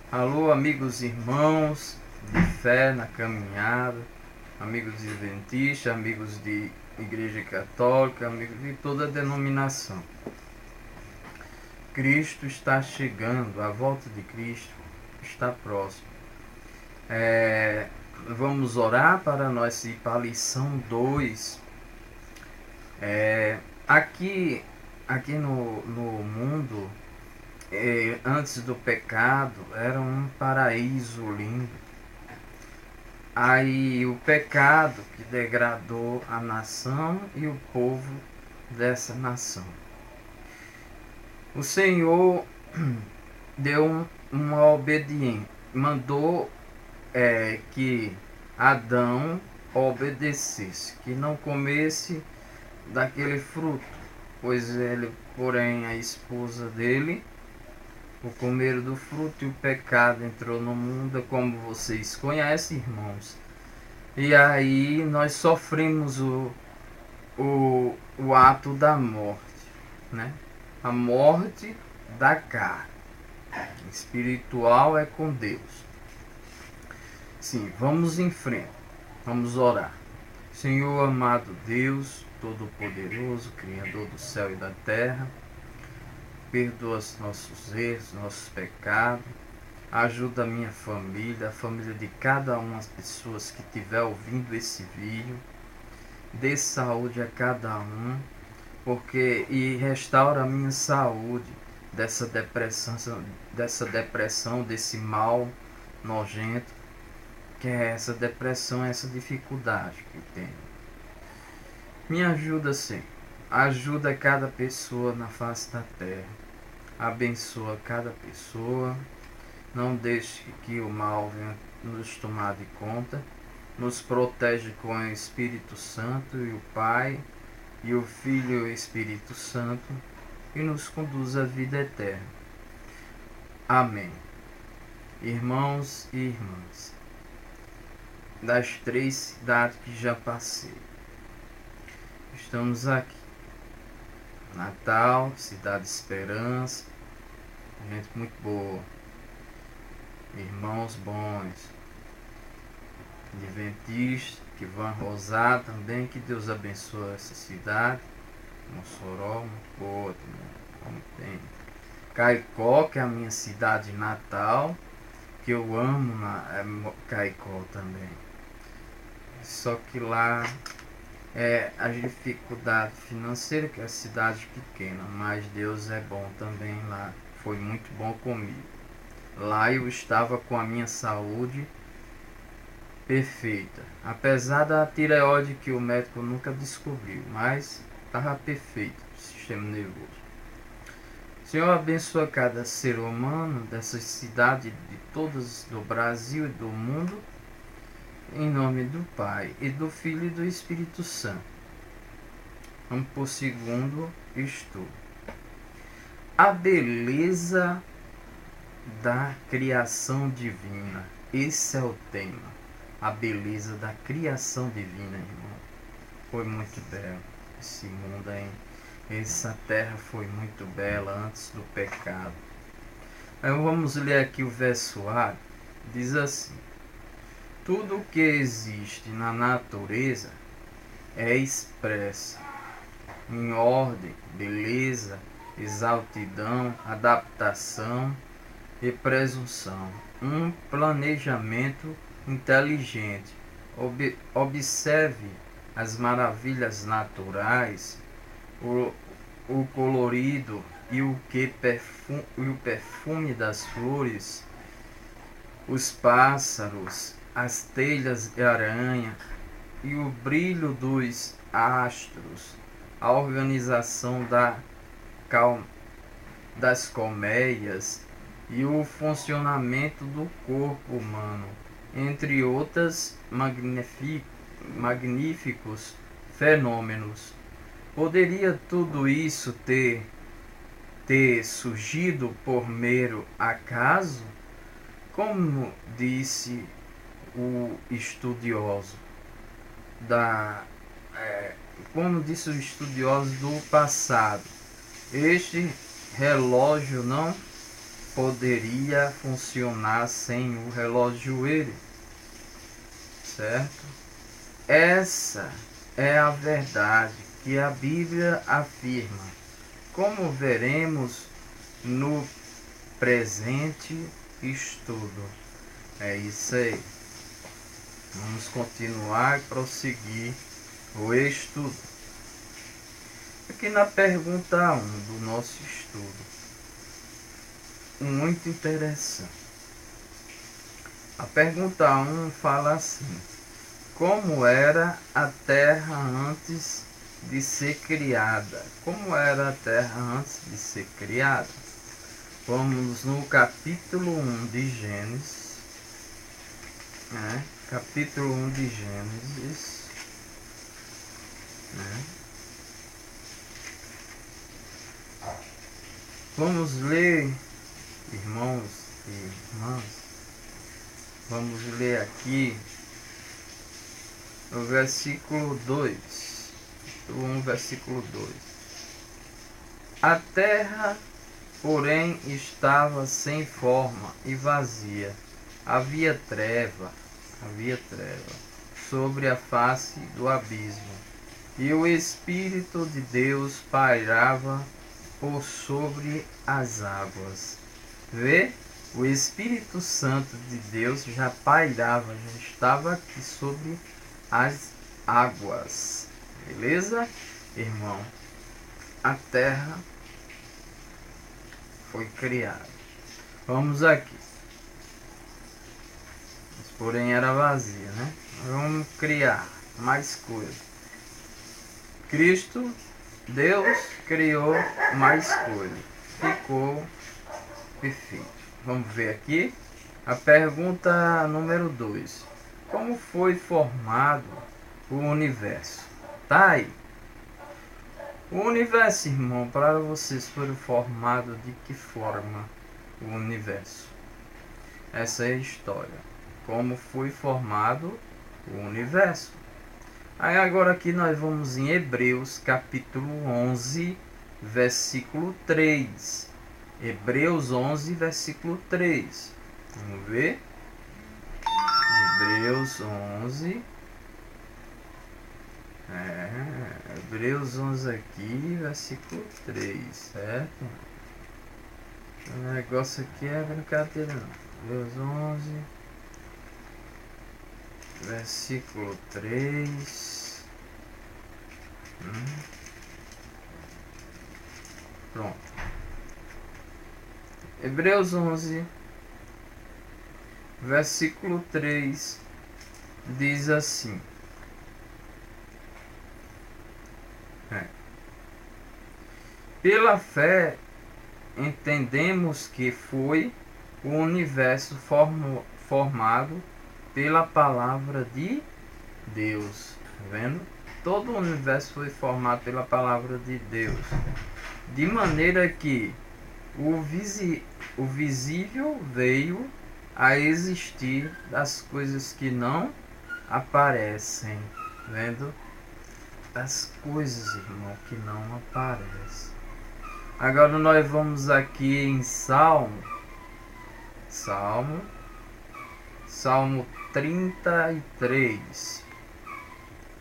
Alô, amigos e irmãos de fé na caminhada, amigos de adventistas, amigos de igreja católica, amigos de toda denominação. Cristo está chegando, a volta de Cristo está próxima. Vamos orar para nós ir para a lição 2. Aqui no mundo, antes do pecado, era um paraíso lindo. Aí o pecado que degradou a nação e o povo dessa nação. O Senhor deu uma obediência, mandou que Adão obedecesse, que não comesse daquele fruto, pois ele, porém, a esposa dele, o comer do fruto e o pecado entrou no mundo, como vocês conhecem, irmãos. E aí nós sofremos o ato da morte, né? A morte da carne. Espiritual é com Deus. Sim, vamos em frente. Vamos orar. Senhor amado Deus, Todo-Poderoso, Criador do céu e da terra, perdoa os nossos erros, nossos pecados. Ajuda a minha família, a família de cada uma das pessoas que estiver ouvindo esse vídeo. Dê saúde a cada um, e restaura a minha saúde dessa depressão, desse mal nojento, que é essa depressão, essa dificuldade que tenho. Me ajuda, Senhor. Ajuda cada pessoa na face da terra. Abençoa cada pessoa. Não deixe que o mal venha nos tomar de conta. Nos protege com o Espírito Santo e o Pai, e o Filho e o Espírito Santo, e nos conduz à vida eterna. Amém. Irmãos e irmãs, das 3 cidades que já passei, estamos aqui. Natal, Cidade de Esperança, gente muito boa, irmãos bons, adventistas, que vão rosar também, que Deus abençoe essa cidade. Mossoró, muito boa também, como tem. Caicó, que é a minha cidade natal, que eu amo Caicó também. Só que lá é a dificuldade financeira, que é a cidade pequena, mas Deus é bom também lá. Foi muito bom comigo. Lá eu estava com a minha saúde perfeita, apesar da tireoide que o médico nunca descobriu, mas estava perfeito o sistema nervoso. Senhor, abençoa cada ser humano dessa cidade, de todas do Brasil e do mundo, em nome do Pai, e do Filho e do Espírito Santo. Vamos por segundo estudo. A beleza da criação divina. Esse é o tema. A beleza da criação divina, irmão. Foi muito belo esse mundo, hein? Essa terra foi muito bela antes do pecado. Então vamos ler aqui o verso A. Diz assim: tudo o que existe na natureza é expressa em ordem, beleza, exaltidão, adaptação e presunção. Um planejamento inteligente. Observe as maravilhas naturais, o colorido e o perfume das flores, os pássaros, as telhas de aranha e o brilho dos astros, a organização das colmeias e o funcionamento do corpo humano, entre outros magníficos fenômenos. Poderia tudo isso ter surgido por mero acaso? Como disse o estudioso do passado, este relógio não poderia funcionar sem o relojoeiro, certo? Essa é a verdade que a Bíblia afirma, como veremos no presente estudo. É isso aí. Vamos continuar e prosseguir o estudo. Aqui na pergunta 1 do nosso estudo, muito interessante. A pergunta 1 fala assim: como era a terra antes de ser criada? Como era a terra antes de ser criada? Vamos no capítulo 1 de Gênesis, né? Capítulo 1 de Gênesis, né? Vamos ler, irmãos e irmãs, vamos ler aqui o versículo 2, 1, versículo 2. A terra, porém, estava sem forma e vazia. Havia treva sobre a face do abismo, e o Espírito de Deus pairava por sobre as águas. Vê? O Espírito Santo de Deus já pairava, já estava aqui sobre as águas. Beleza, irmão? A terra foi criada. Vamos aqui. Mas, porém era vazia, né? Vamos criar mais coisas. Cristo, Deus criou mais coisas. Ficou perfeito. Vamos ver aqui a pergunta número 2. Como foi formado o universo? Tá aí. O universo, irmão, para vocês foi formado de que forma o universo? Essa é a história. Como foi formado o universo? Aí agora aqui nós vamos em Hebreus capítulo 11, versículo 3. Hebreus 11, versículo 3. Vamos ver? Hebreus 11. Hebreus 11 aqui, versículo 3, certo? O negócio aqui é brincadeira não. Hebreus 11, versículo 3. Pronto. Hebreus 11, versículo 3 diz assim: pela fé entendemos que foi o universo formado pela palavra de Deus. Tá vendo? Todo o universo foi formado pela palavra de Deus, de maneira que o visível veio a existir das coisas que não aparecem. Vendo? Das coisas, irmão, que não aparecem. Agora nós vamos aqui em Salmo 33.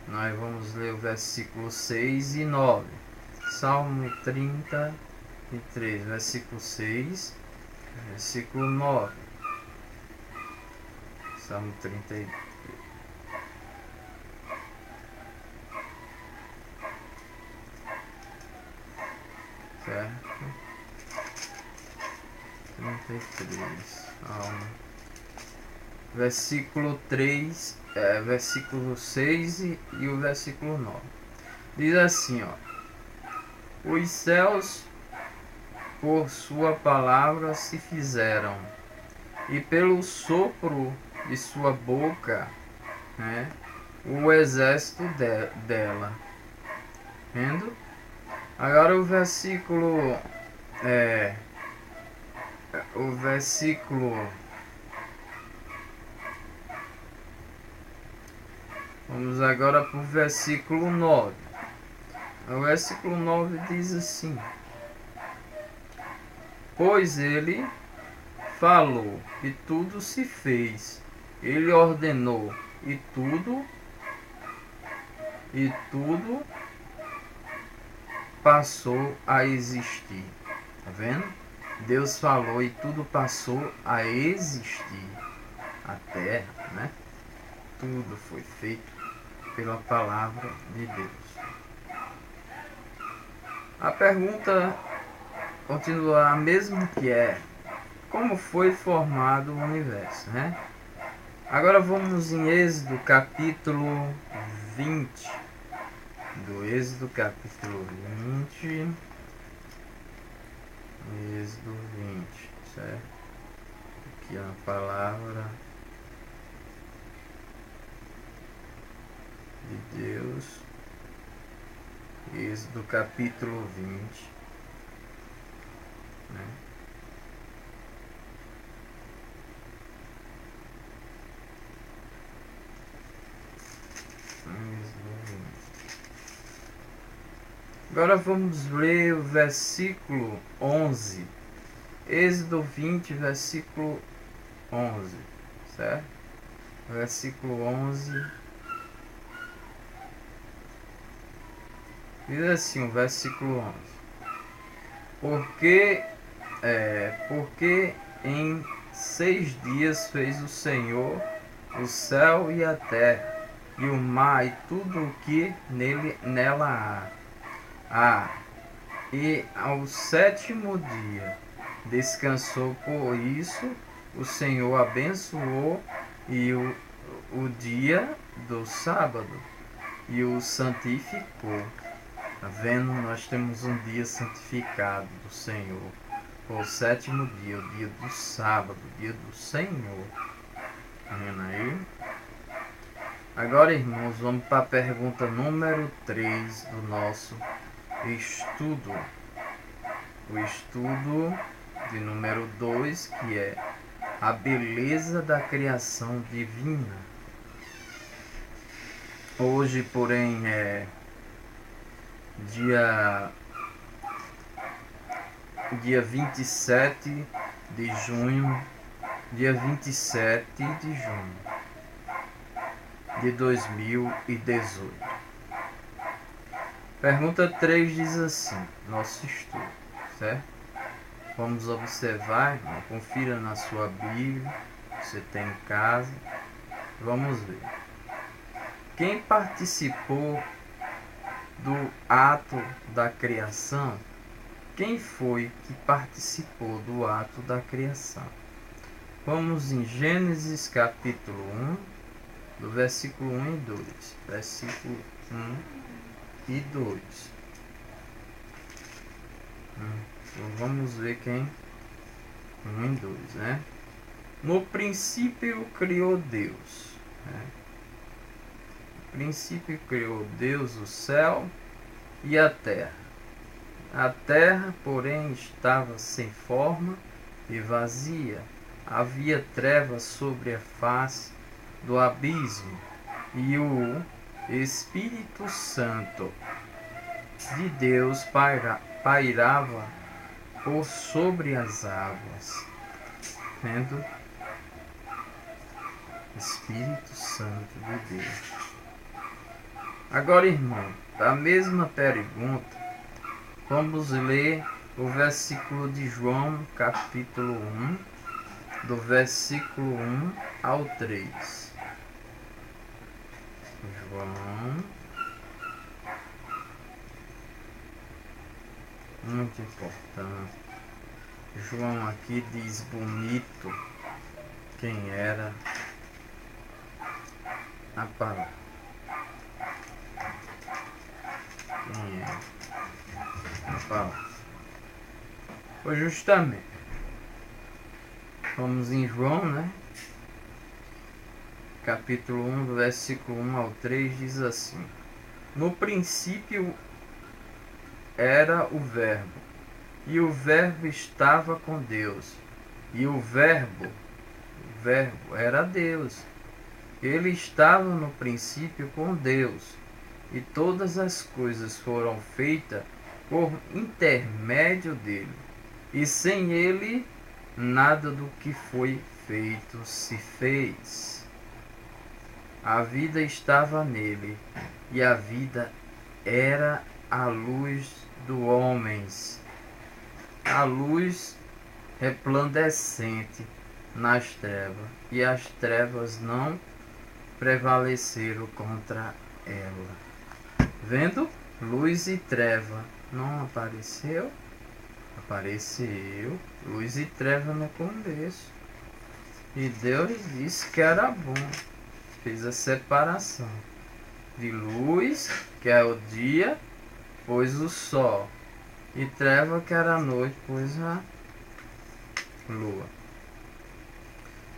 Nós vamos ler o versículo 6 e 9. Salmo 33, versículo 6, versículo 9. Salmo 33. Certo? 33. Versículo 3, versículo 6 e o versículo 9. Diz assim, ó: os céus por sua palavra se fizeram, e pelo sopro de sua boca, né, o exército dela. Vendo? Agora o versículo vamos agora para o versículo 9. O versículo 9 diz assim: pois ele falou e tudo se fez. Ele ordenou e tudo passou a existir. Tá vendo? Deus falou e tudo passou a existir. A terra, né? Tudo foi feito pela palavra de Deus. A pergunta continua a mesma, que é: como foi formado o universo, né? Agora vamos em Êxodo capítulo 20. Do Êxodo capítulo 20. Êxodo 20, certo? Aqui é a palavra de Deus. Êxodo capítulo 20, né? Agora vamos ler o versículo 11. Êxodo 20, versículo 11, certo? Versículo 11. Diz assim o versículo 11. Porque em 6 dias fez o Senhor o céu e a terra, e o mar e tudo o que nela há. E ao 7º dia descansou. Por isso o Senhor abençoou o dia do sábado e o santificou. Tá vendo? Nós temos um dia santificado do Senhor. O 7º dia, o dia do sábado, o dia do Senhor. Tá vendo aí? Agora, irmãos, vamos para a pergunta número 3 do nosso estudo. O estudo de número 2, que é a beleza da criação divina. Hoje, porém, é dia 27 de junho, dia 27 de junho de 2018. Pergunta 3 diz assim, nosso estudo, certo? Vamos observar, irmão, confira na sua Bíblia, você tem em casa. Vamos ver. Quem participou do ato da criação? Quem foi que participou do ato da criação? Vamos em Gênesis capítulo 1, do versículo 1 e 2. Versículo 1 e 2. Então vamos ver quem? 1 e 2, né? No princípio criou Deus, né? No princípio criou Deus o céu e a terra. A terra, porém, estava sem forma e vazia. Havia trevas sobre a face do abismo, e o Espírito Santo de Deus pairava por sobre as águas. Vendo? Espírito Santo de Deus. Agora, irmão, a mesma pergunta, vamos ler o versículo de João, capítulo 1, do versículo 1 ao 3. João, muito importante. João aqui diz bonito quem era a palavra. Quem é a palavra? Pois justamente. Vamos em João, né? Capítulo 1, do versículo 1 ao 3, diz assim: no princípio era o Verbo, e o Verbo estava com Deus, e o Verbo era Deus. Ele estava no princípio com Deus, e todas as coisas foram feitas por intermédio dele, e sem ele nada do que foi feito se fez. A vida estava nele, e a vida era a luz dos homens. A luz resplandecente nas trevas, e as trevas não prevaleceram contra ela. Vendo? Luz e treva não apareceu? Apareceu luz e treva no começo. E Deus disse que era bom. Fez a separação de luz, que é o dia, pôs o sol. E treva, que era a noite, pôs a lua.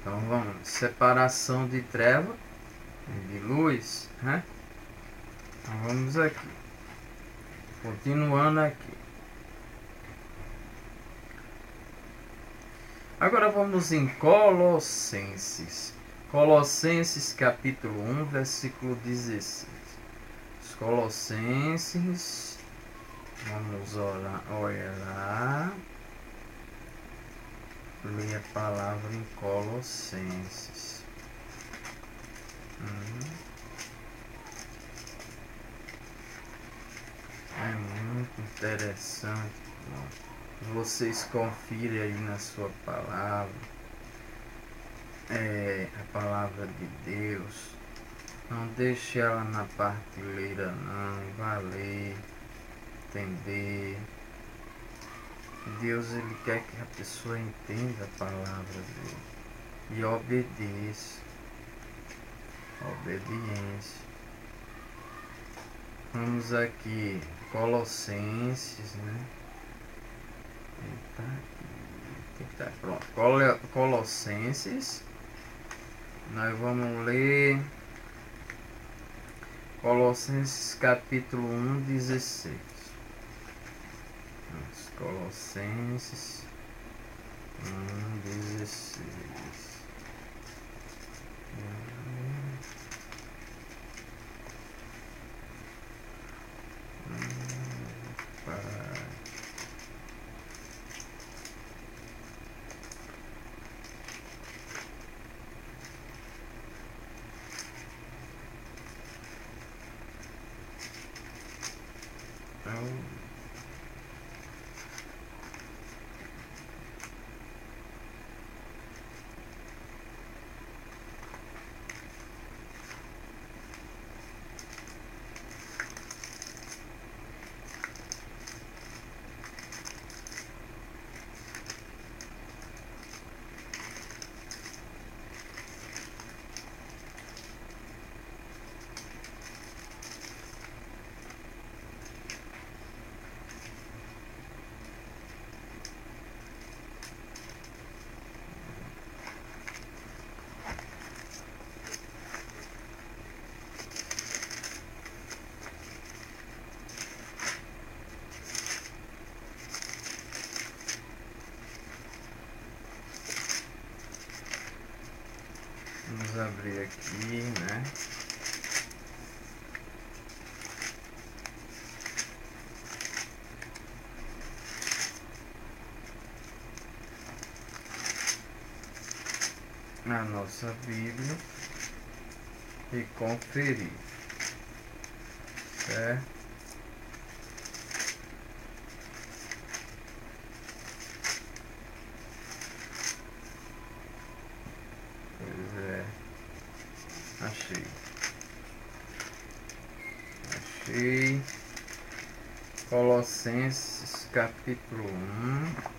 Então vamos, separação de treva e de luz, né? Então vamos aqui. Continuando aqui. Agora vamos em Colossenses. Colossenses capítulo 1, versículo 16. Os Colossenses. Vamos olhar. Ler a palavra em Colossenses. É muito interessante. Vocês confirem aí na sua palavra. A palavra de Deus. Não deixe ela na prateleira, não. Vá ler, entender. Deus, ele quer que a pessoa entenda a palavra dele e obedeça. Obediência. Vamos aqui, Colossenses, né? Eita, pronto. Colossenses. Nós vamos ler Colossenses capítulo 1, 16. Colossenses 1, 16. Vamos abrir aqui, né? Na nossa Bíblia e conferir, certo? Pois é, achei Colossenses capítulo 1.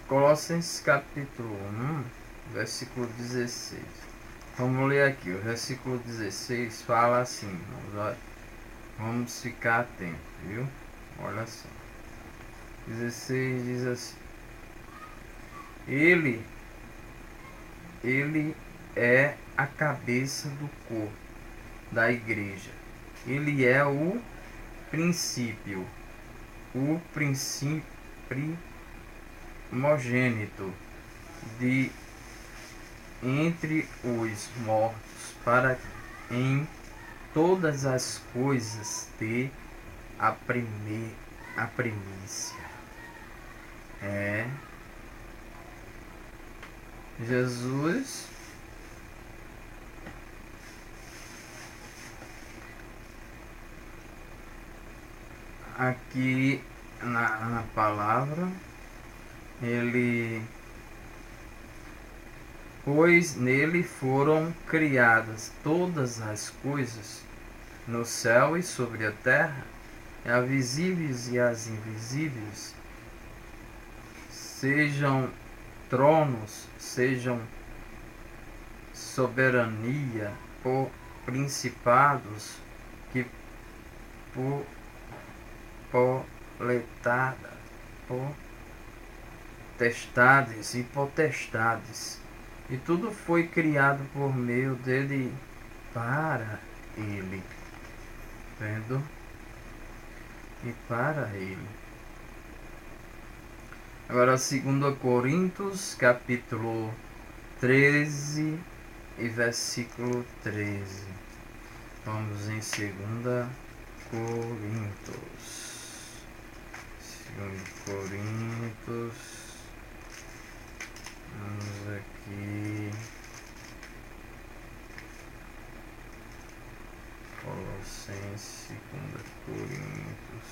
Colossenses capítulo 1, versículo 16. Vamos ler aqui, o versículo 16 fala assim, vamos ficar atentos, viu? Olha só. 16 diz assim: Ele é a cabeça do corpo, da igreja. Ele é o princípio primogênito de entre os mortos, para em todas as coisas ter a primícia. Jesus aqui na palavra, pois nele foram criadas todas as coisas, no céu e sobre a terra, as visíveis e as invisíveis, sejam tronos, sejam soberania, ou principados, que potestades e potestades, e tudo foi criado por meio dele, para ele. Vendo? E para ele. Agora 2 Coríntios, capítulo 13 e versículo 13. Vamos em 2 Coríntios. 2 Coríntios. Vamos aqui. Colossenses, 2 Coríntios.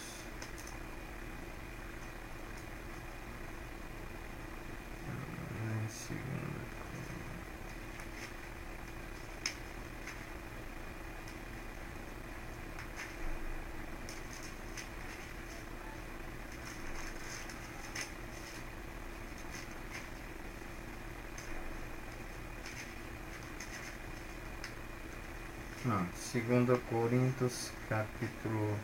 Não, 2 Coríntios, capítulo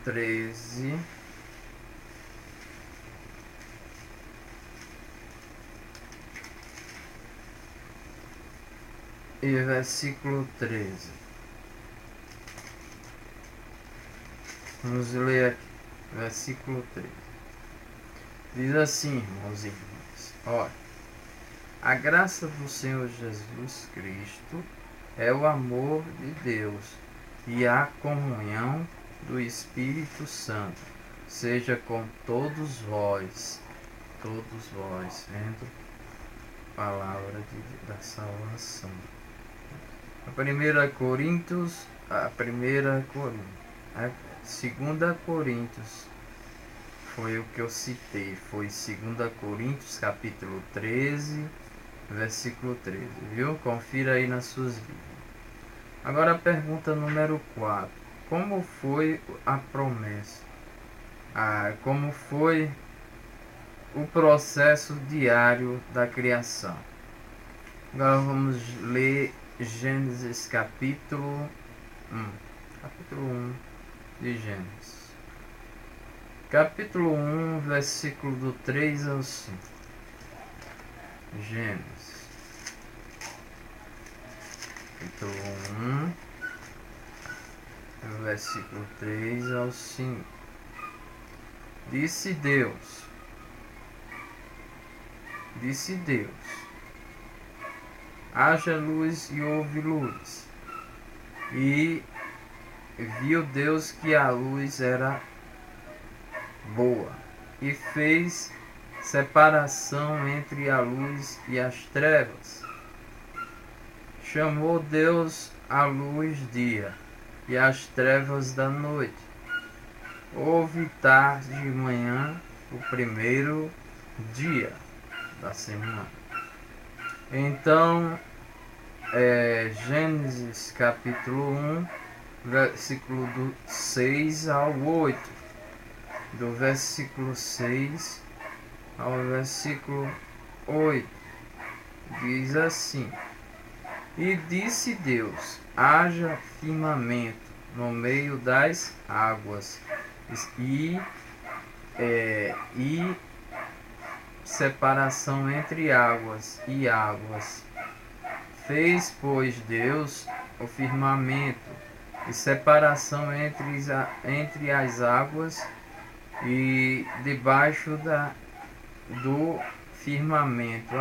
13. E versículo 13. Vamos ler aqui, versículo 13. Diz assim, irmãos e irmãs: olha, a graça do Senhor Jesus Cristo é o amor de Deus e a comunhão do Espírito Santo seja com todos vós, vendo? Palavra da salvação. A 2 Coríntios, 2 Coríntios foi o que eu citei, foi 2 Coríntios capítulo 13, versículo 13, viu? Confira aí nas suas Bíblias. Agora a pergunta número 4. Como foi a promessa? Como foi o processo diário da criação? Agora vamos ler Gênesis capítulo 1. Capítulo 1 de Gênesis. Capítulo 1, versículo do 3 ao 5. Gênesis. Capítulo 1, versículo 3 ao 5. Disse Deus, haja luz e houve luz. E viu Deus que a luz era boa, e fez separação entre a luz e as trevas. Chamou Deus a luz dia, e as trevas da noite. Houve tarde e manhã, o primeiro dia da semana. Então, Gênesis capítulo 1, versículo do 6 ao 8. Do versículo 6 ao versículo 8. Diz assim: E disse Deus, haja firmamento no meio das águas, e separação entre águas e águas. Fez, pois, Deus o firmamento e separação entre as águas, e debaixo do firmamento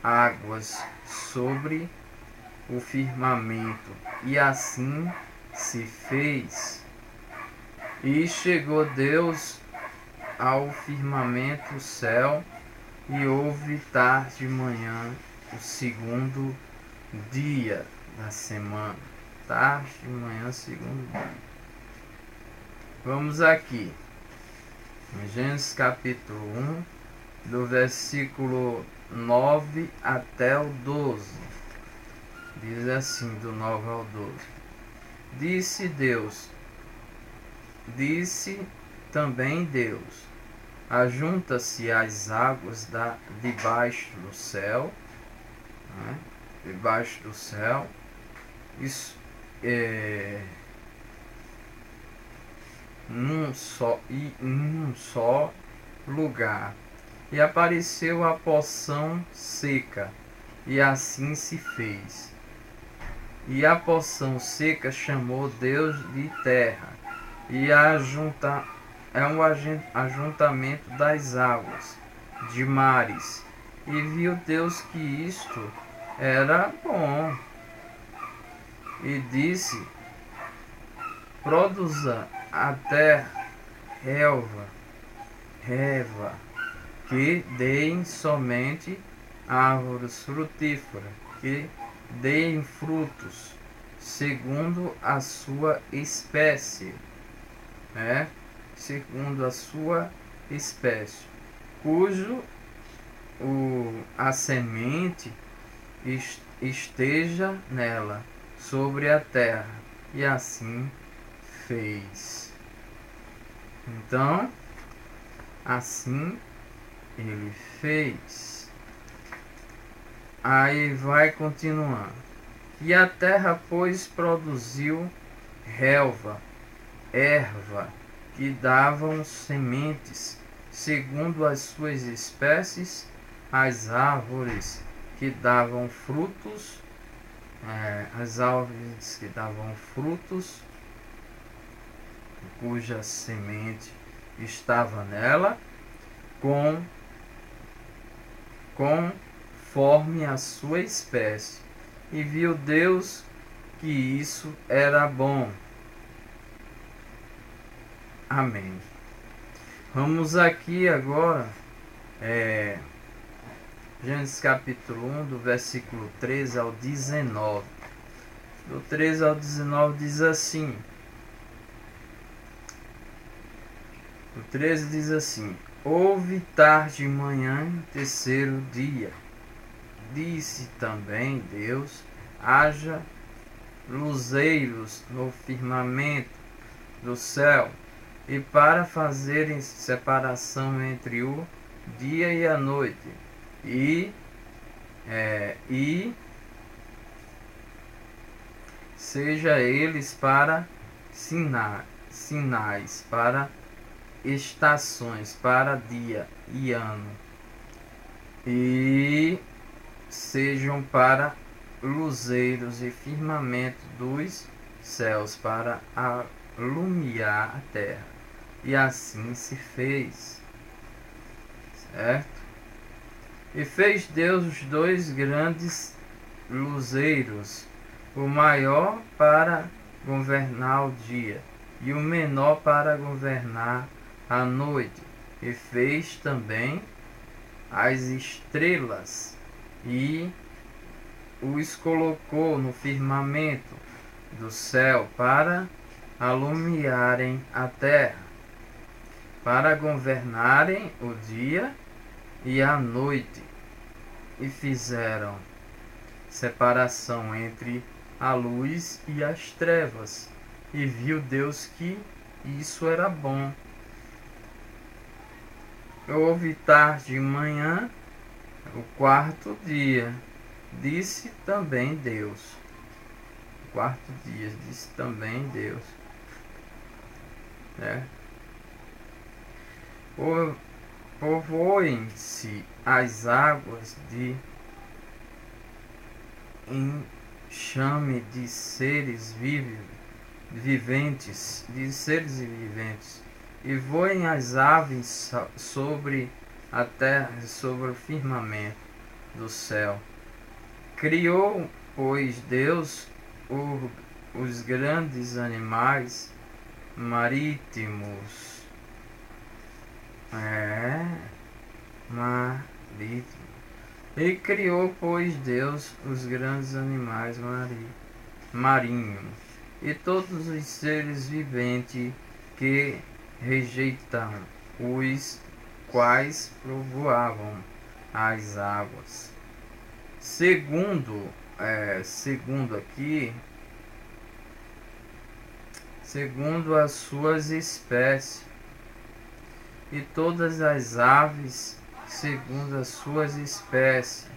águas sobre o firmamento, e assim se fez. E chegou Deus ao firmamento, o céu, e houve tarde e manhã, o segundo dia da semana. Tarde e manhã, segundo dia. Vamos aqui, em Gênesis capítulo 1, do versículo 9 até o 12. Diz assim, do 9 ao 12. Disse também Deus: ajunta-se as águas debaixo do céu, né? Debaixo do céu, isso num só lugar. E apareceu a porção seca, e assim se fez. E a porção seca chamou Deus de terra, e um ajuntamento das águas, de mares. E viu Deus que isto era bom. E disse: produza a terra relva, que deem somente árvores frutíferas, que deem frutos segundo a sua espécie, né? Segundo a sua espécie, cujo a semente esteja nela, sobre a terra. E assim fez. Então, assim ele fez. Aí vai continuando. E a terra, pois, produziu erva, que davam sementes segundo as suas espécies, as árvores que davam frutos, cuja semente estava nela, conforme a sua espécie. E viu Deus que isso era bom. Amém. Vamos aqui agora, Gênesis capítulo 1, do versículo 13 ao 19. Do 13 ao 19 diz assim. O 13 diz assim: houve tarde e manhã, terceiro dia. Disse também Deus: haja luzeiros no firmamento do céu, e para fazerem separação entre o dia e a noite, e seja eles para sinais, para estações, para dia e ano, e sejam para luzeiros e firmamento dos céus, para alumiar a terra. E assim se fez. Certo? E fez Deus os dois grandes luzeiros, o maior para governar o dia, e o menor para governar a noite. E fez também as estrelas, e os colocou no firmamento do céu para alumiarem a terra, para governarem o dia e a noite. E fizeram separação entre a luz e as trevas. E viu Deus que isso era bom. Houve tarde e manhã, o quarto dia. Disse também Deus. Quarto dia, disse também Deus. Povoem-se as águas de enxame de seres viventes, e voem as aves sobre a terra, sobre o firmamento. do céu. Criou, pois, Deus os grandes animais marítimos. Marítimo. E criou, pois, Deus os grandes animais marinhos e todos os seres viventes que rejeitam, os quais povoavam as águas. Segundo aqui, segundo as suas espécies, e todas as aves segundo as suas espécies.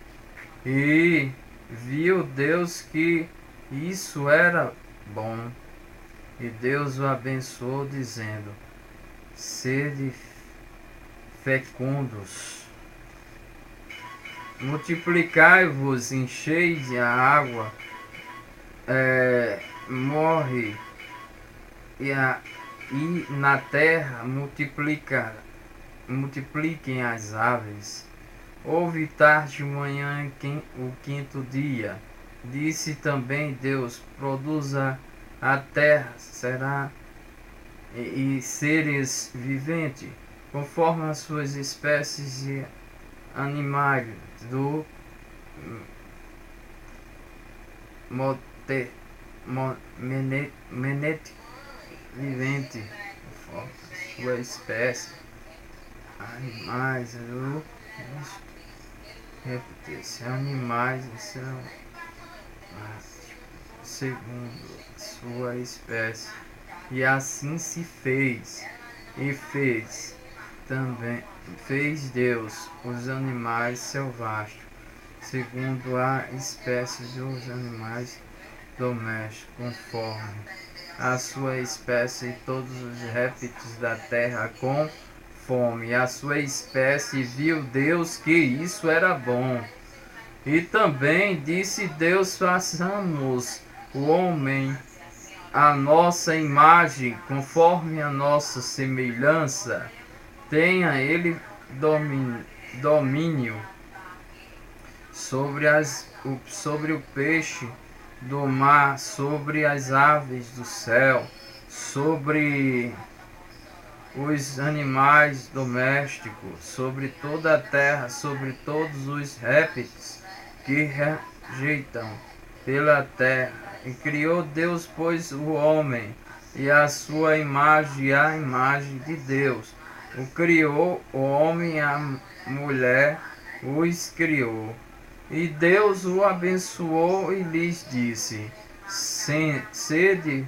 E viu Deus que isso era bom. E Deus o abençoou, dizendo: sede fecundos, multiplicai-vos, enchei a água, morre, e na terra multipliquem as aves. Houve tarde de manhã o quinto dia. Disse também Deus: produza a terra, será e seres viventes, conforme as suas espécies de animais do menete vivente, conforme a sua espécie, animais do repetir-se, animais são segundo sua espécie. E assim se fez. E fez Deus os animais selvagens, segundo a espécie dos animais domésticos, conforme a sua espécie, e todos os répteis da terra com fome. A sua espécie viu Deus que isso era bom. E também disse Deus: façamos o homem a nossa imagem, conforme a nossa semelhança. Tenha ele domínio sobre o peixe do mar, sobre as aves do céu, sobre os animais domésticos, sobre toda a terra, sobre todos os répteis que rejeitam pela terra. E criou Deus, pois, o homem, e a sua imagem, a imagem de Deus o criou, o homem e a mulher os criou. E Deus o abençoou e lhes disse: sede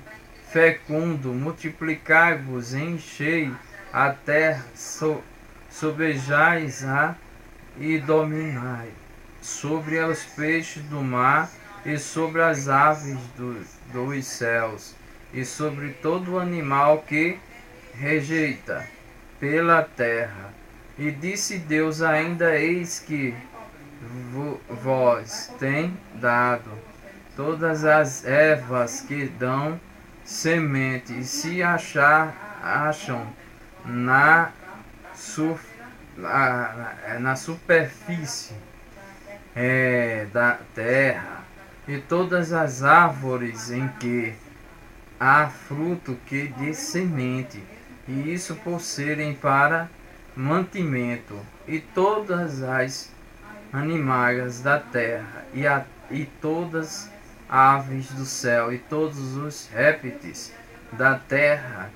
fecundo, multiplicai-vos, enchei a terra, sobejais-a e dominai sobre os peixes do mar e sobre as aves dos céus e sobre todo animal que rejeita pela terra. E disse Deus ainda: eis que vós tem dado todas as ervas que dão semente, e se acham na superfície da terra, e todas as árvores em que há fruto que dê semente, e isso por serem para mantimento, e todas as animais da terra, e todas aves do céu, e todos os répteis da terra,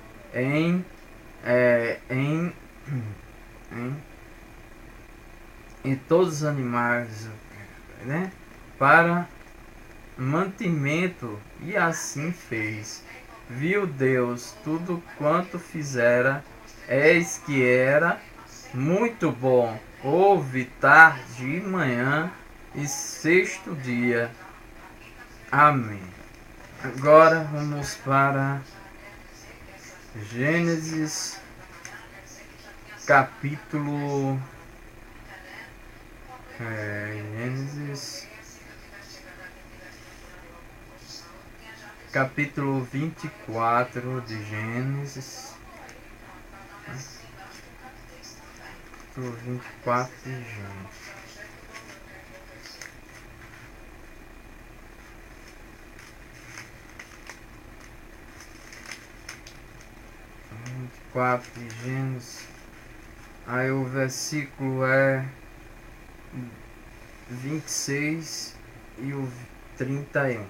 e todos os animais, para mantimento. E assim fez. Viu Deus tudo quanto fizera, eis que era muito bom. Houve tarde e manhã e sexto dia. Amém. Agora vamos para Gênesis capítulo capítulo 24 de Gênesis. Capítulo 24 de Gênesis. 4 de Gênesis. Aí o versículo é 26 e o 31.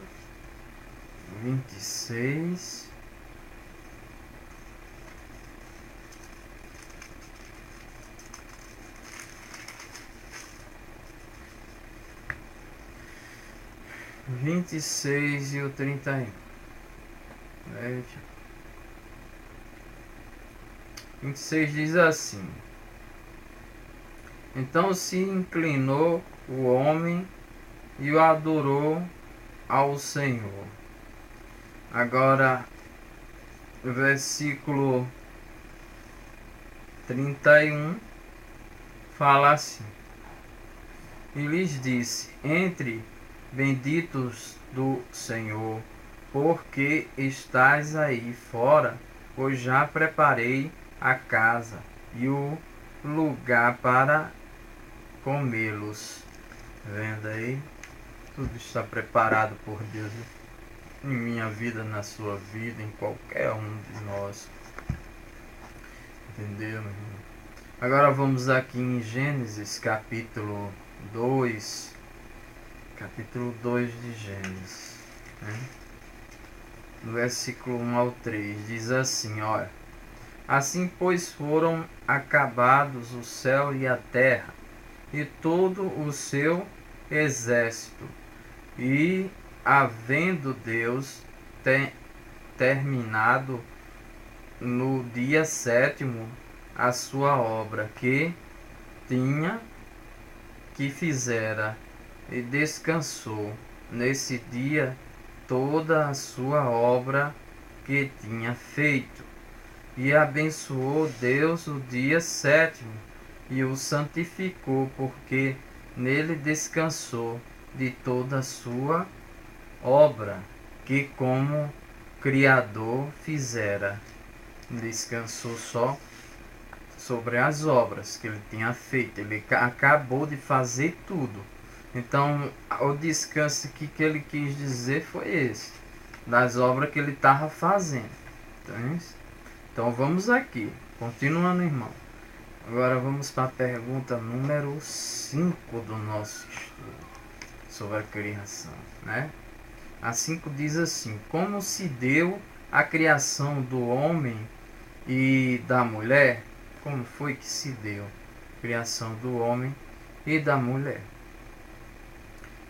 26 26 e o 31. 26 diz assim: Então se inclinou o homem e o adorou ao Senhor. Agora, o versículo 31 fala assim: E lhes disse: Entre benditos do Senhor, porque estais aí fora, pois já preparei a casa e o lugar para comê-los. Vendo aí? Tudo está preparado por Deus em minha vida, na sua vida, em qualquer um de nós. Entendeu, meu irmão? Agora vamos aqui em Gênesis capítulo 2. Capítulo 2 de Gênesis, né? No versículo 1 ao 3, diz assim, olha: Assim, pois, foram acabados o céu e a terra, e todo o seu exército, e, havendo Deus terminado no dia sétimo a sua obra que fizera, e descansou nesse dia toda a sua obra que tinha feito. E abençoou Deus o dia sétimo e o santificou, porque nele descansou de toda a sua obra que como Criador fizera. Descansou só sobre as obras que ele tinha feito. Ele acabou de fazer tudo. Então, o descanso que ele quis dizer foi esse, das obras que ele estava fazendo. Então, vamos aqui, continuando, irmão. Agora vamos para a pergunta número 5 do nosso estudo sobre a criação, né? A 5 diz assim: Como se deu a criação do homem e da mulher? Como foi que se deu a criação do homem e da mulher?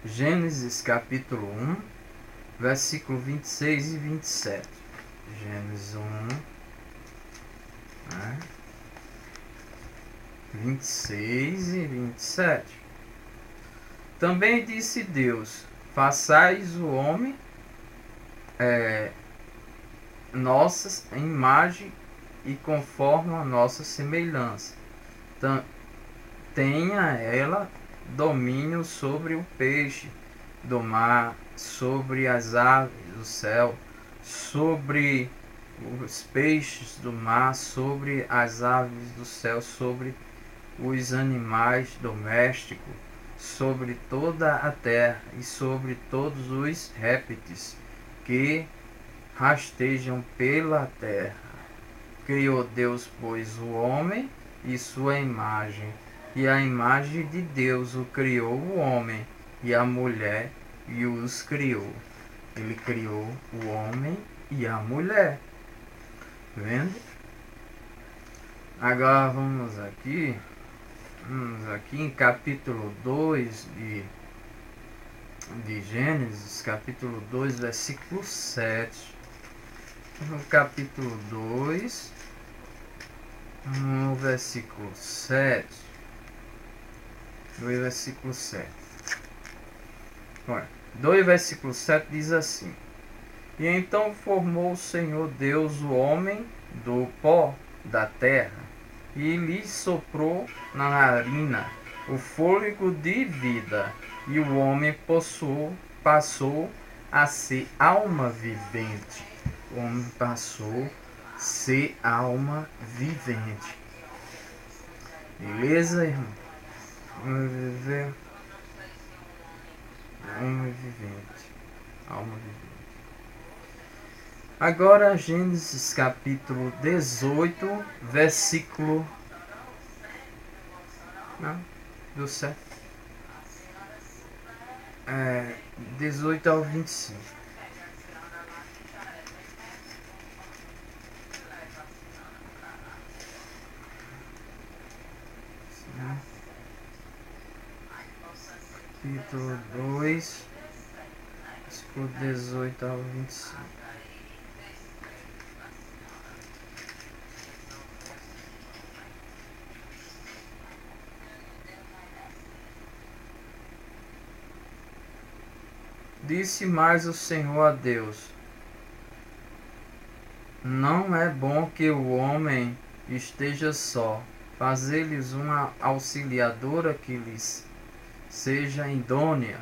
Gênesis capítulo 1, versículo 26 e 27. Gênesis 1, né? 26 e 27. Também disse Deus: Façais o homem nossa imagem e conforme a nossa semelhança. Tenha ela domínio sobre o peixe do mar, sobre as aves do céu, sobre os peixes do mar, sobre as aves do céu, sobre os animais domésticos, sobre toda a terra e sobre todos os répteis que rastejam pela terra. Criou Deus, pois, o homem e sua imagem, e a imagem de Deus o criou o homem e a mulher e os criou. Ele criou o homem e a mulher. Vendo? Agora vamos aqui em capítulo 2 de Gênesis, capítulo 2, versículo 7. No capítulo 2, no versículo 7. No versículo 7. Olha, 2 versículo 7 diz assim: E então formou o Senhor Deus o homem do pó da terra, e lhe soprou na narina o fôlego de vida, e o homem passou a ser alma vivente. O homem passou a ser alma vivente. Beleza, irmão? Vamos viver. Alma vivente. Alma vivente. Agora, Gênesis capítulo 18, versículo. Não, do 7. 18 ao 25. Capítulo 2, versículo 18 ao 25. Disse mais o Senhor a Deus: não é bom que o homem esteja só. Fazer-lhes uma auxiliadora que lhes seja idônea.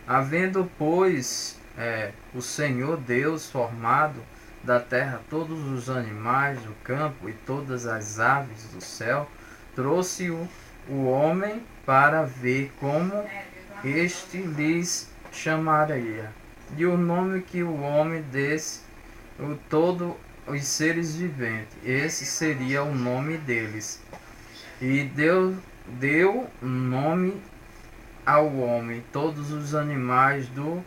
Havendo, pois, o Senhor Deus formado da terra todos os animais do campo e todas as aves do céu, trouxe o homem para ver como este lhes chamaria. E o nome que o homem desse o todo os seres viventes, esse seria o nome deles. E deu nome ao homem todos os animais do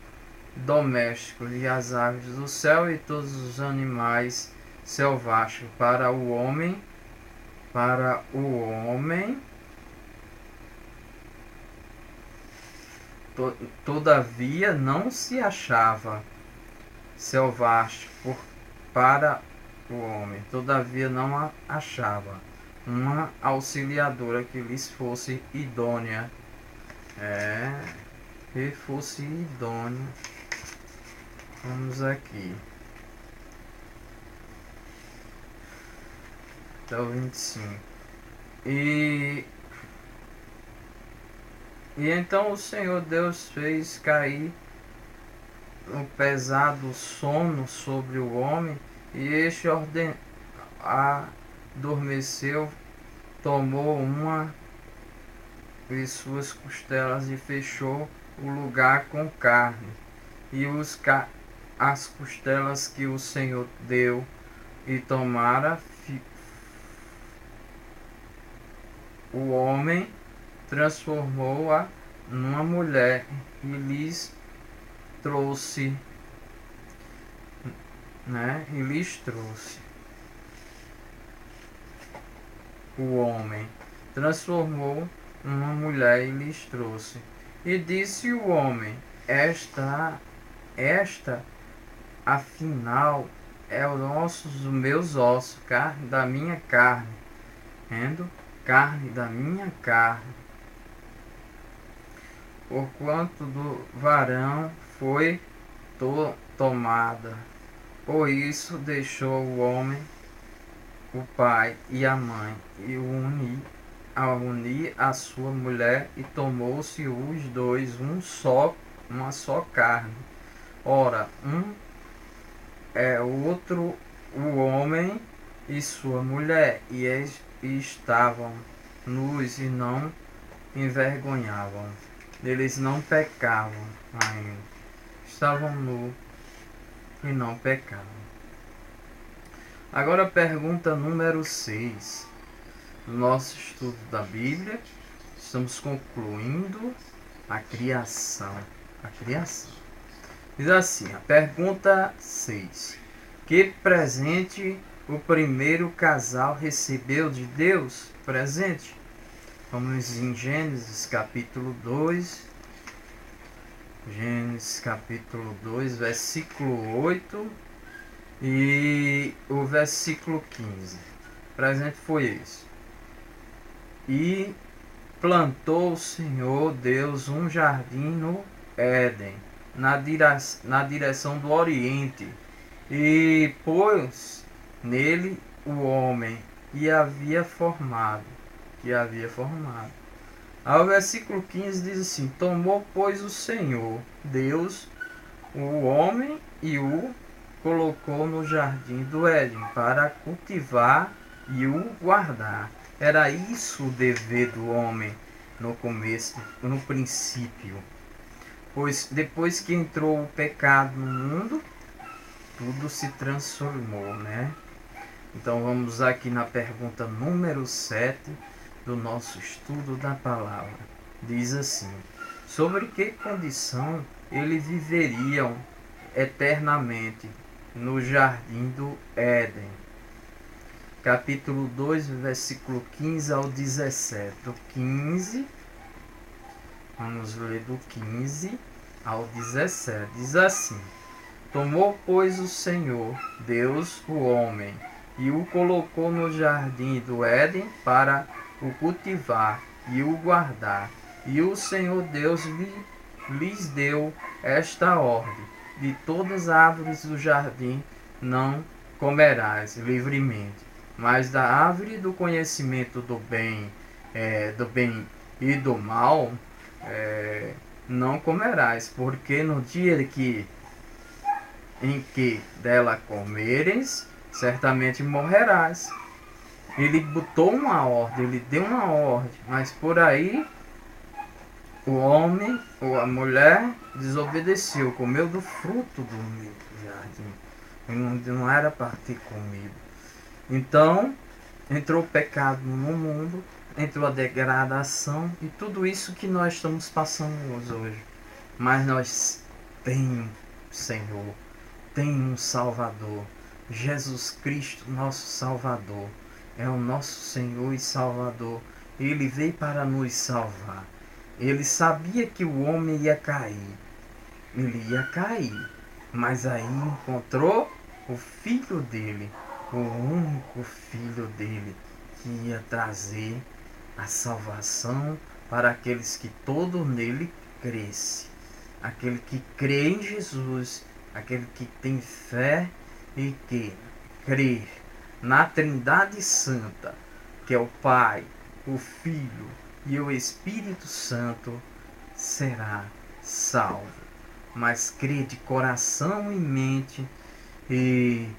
doméstico e as aves do céu e todos os animais selvagens para o homem. Todavia não se achava selvagem para o homem. Todavia não achava uma auxiliadora que lhes fosse idônea. Que fosse idônea. Vamos aqui. Até o 25. E então o Senhor Deus fez cair um pesado sono sobre o homem, e este adormeceu, tomou uma de suas costelas e fechou o lugar com carne. E as costelas que o Senhor deu e tomara, o homem transformou-a numa mulher e lhes trouxe, E lhes trouxe. O homem transformou uma mulher e lhes trouxe. E disse o homem: Esta afinal é o osso dos meus ossos, carne da minha carne, carne da minha carne. Porquanto do varão foi tomada. Por isso deixou o homem o pai e a mãe, e unir a sua mulher, e tomou-se os dois uma só carne. Ora, outro o homem e sua mulher, e estavam nus e não envergonhavam. Eles não pecavam ainda. Estavam nus e não pecavam. Agora a pergunta número 6. No nosso estudo da Bíblia, estamos concluindo a criação. Diz assim, a pergunta 6. Que presente o primeiro casal recebeu de Deus? Presente. Vamos em Gênesis capítulo 2. Gênesis capítulo 2, versículo 8 e o versículo 15. O presente foi esse. E plantou o Senhor Deus um jardim no Éden, na direção do Oriente, e pôs nele o homem que havia formado. Ao versículo 15 diz assim: tomou, pois, o Senhor Deus o homem e o colocou no jardim do Éden para cultivar e o guardar. Era isso o dever do homem no princípio. Pois depois que entrou o pecado no mundo, tudo se transformou, né? Então vamos aqui na pergunta número 7 do nosso estudo da palavra. Diz assim: sobre que condição eles viveriam eternamente no jardim do Éden? Capítulo 2, versículo 15 ao 17. Do 15, vamos ler do 15 ao 17. Diz assim: tomou, pois, o Senhor Deus o homem e o colocou no jardim do Éden para o cultivar e o guardar. E o Senhor Deus lhes deu esta ordem: de todas as árvores do jardim não comerás livremente, mas da árvore do conhecimento do bem e do mal não comerás, porque no dia em que dela comeres, certamente morrerás. Ele botou uma ordem, ele deu uma ordem, mas por aí o homem ou a mulher desobedeceu, comeu do fruto do jardim, não era para ter comido. Então entrou o pecado no mundo, entrou a degradação e tudo isso que nós estamos passando hoje. Mas nós temos Senhor, tem um Salvador. Jesus Cristo, nosso Salvador, é o nosso Senhor e Salvador. Ele veio para nos salvar. Ele sabia que o homem ia cair. Ele ia cair. Mas aí encontrou o filho dele, o único filho dele, que ia trazer a salvação para aqueles que todo nele cresce. Aquele que crê em Jesus, aquele que tem fé e que crê na Trindade Santa, que é o Pai, o Filho e o Espírito Santo, será salvo. Mas crê de coração e mente e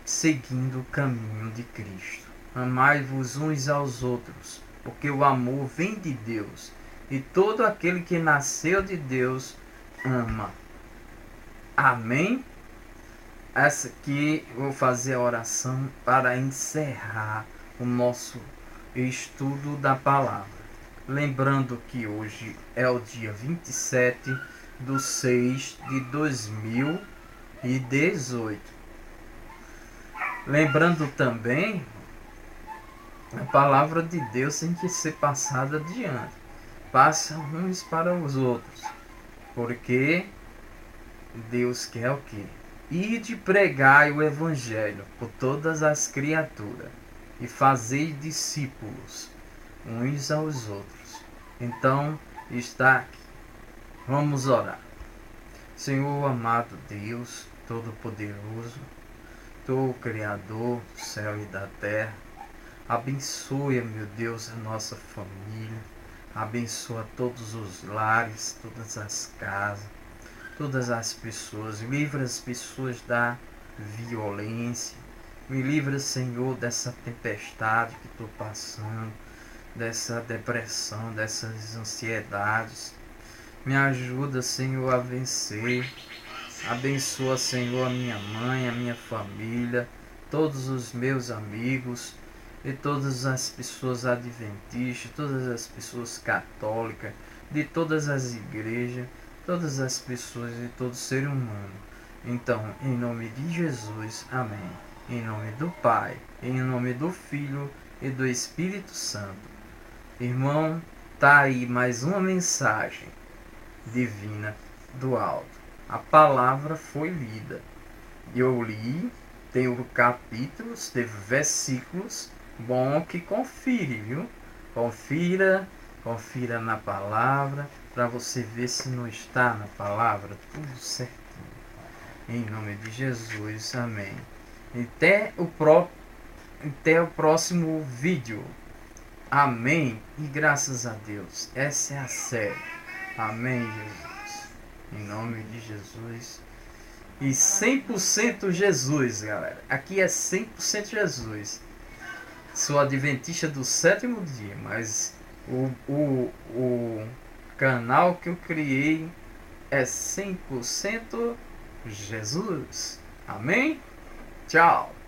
seguindo o caminho de Cristo. Amai-vos uns aos outros, porque o amor vem de Deus, e todo aquele que nasceu de Deus ama. Amém? Essa aqui vou fazer a oração para encerrar o nosso estudo da palavra. Lembrando que hoje é o dia 27/6/2018. Lembrando também, a palavra de Deus tem que ser passada adiante. Passa uns para os outros. Porque Deus quer o quê? Ide pregai o evangelho por todas as criaturas e fazei discípulos uns aos outros. Então está aqui. Vamos orar. Senhor amado Deus, Todo-Poderoso, Tu, o Criador do céu e da terra, abençoe, meu Deus, a nossa família, abençoa todos os lares, todas as casas, todas as pessoas, livra as pessoas da violência, me livra, Senhor, dessa tempestade que estou passando, dessa depressão, dessas ansiedades, me ajuda, Senhor, a vencer. Abençoa, Senhor, a minha mãe, a minha família, todos os meus amigos e todas as pessoas adventistas, todas as pessoas católicas, de todas as igrejas, todas as pessoas e todo ser humano. Então, em nome de Jesus, amém. Em nome do Pai, em nome do Filho e do Espírito Santo. Irmão, tá aí mais uma mensagem divina do alto. A palavra foi lida. Eu li, teve capítulos, teve versículos. Bom que confire, viu? Confira na palavra, para você ver se não está na palavra tudo certinho. Em nome de Jesus, amém. Até o próximo vídeo. Amém. E graças a Deus. Essa é a série. Amém, Jesus. Em nome de Jesus. E 100% Jesus, galera. Aqui é 100% Jesus. Sou adventista do sétimo dia, mas o canal que eu criei é 100% Jesus. Amém? Tchau!